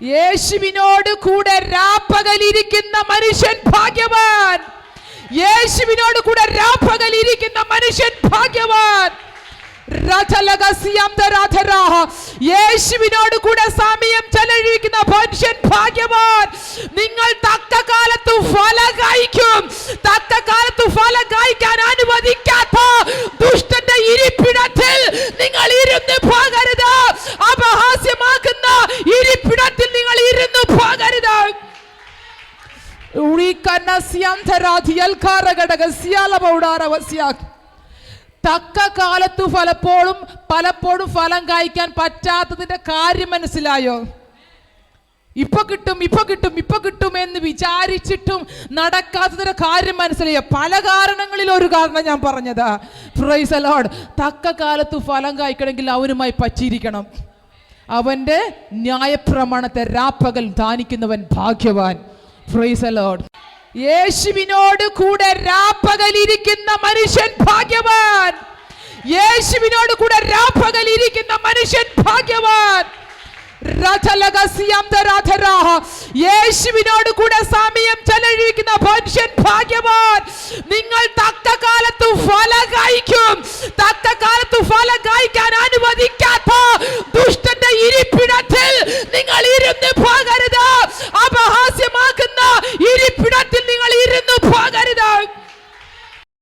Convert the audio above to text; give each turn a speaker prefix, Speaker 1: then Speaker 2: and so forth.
Speaker 1: യേശുവിനോട് കൂടെ രാപ്പകലിരിക്കുന്ന മനുഷ്യൻ ഭാഗ്യവാൻ. യേശുവിനോട് കൂടെ രാപ്പകലിരിക്കുന്ന മനുഷ്യൻ ഭാഗ്യവാൻ. യേശുവിനോട് കൂടെ സമയം ചെലവഴിക്കുന്ന മനുഷ്യൻ ഭാഗ്യവാൻ. നിങ്ങൾ തക്ക കാലത്ത് ഫലം കായ്ക്കും. തക്ക കാലത്ത് ഫലം കായ്ക്കാൻ അനുവദിക്കാത്ത ദുഷ്ടന്റെ ഇരിപ്പിടത്തിൽ നിങ്ങൾ ഇരുന്ന് പോകരുത്. അപഹാസ്യമാക്കുന്ന ഇരിപ്പിടത്തിൽ നിങ്ങൾ ഇരുന്ന് പോകരുത്. തക്ക കാലത്ത് പലപ്പോഴും ഫലം കായ്ക്കാൻ പറ്റാത്തതിന്റെ കാര്യം മനസ്സിലായോ? ഇപ്പൊ കിട്ടും എന്ന് വിചാരിച്ചിട്ടും നടക്കാത്തതിന്റെ കാര്യം മനസ്സിലായോ? പല കാരണങ്ങളിൽ ഒരു കാരണം ഞാൻ പറഞ്ഞതാ. Praise the Lord. തക്ക കാലത്ത് ഫലം കായ്ക്കണമെങ്കിൽ അവനുമായി പറ്റിയിരിക്കണം. അവന്റെ ന്യായപ്രമാണത്തെ രാപ്പകൽ ധാനിക്കുന്നവൻ ഭാഗ്യവാൻ. Praise the Lord. യേശുവിനോട് കൂടെ രാപ്പകലിരിക്കുന്ന മനുഷ്യൻ ഭാഗ്യവാൻ. യേശുവിനോട് കൂടെ രാപ്പകലിരിക്കുന്ന മനുഷ്യൻ ഭാഗ്യവാൻ. യേശുവിനോട് കൂടെ സമയം ചെലവഴിക്കുന്ന മനുഷ്യൻ ഭാഗ്യവാൻ. നിങ്ങൾ തക്ക കാലത്ത് ഫലം കായ്ക്കും.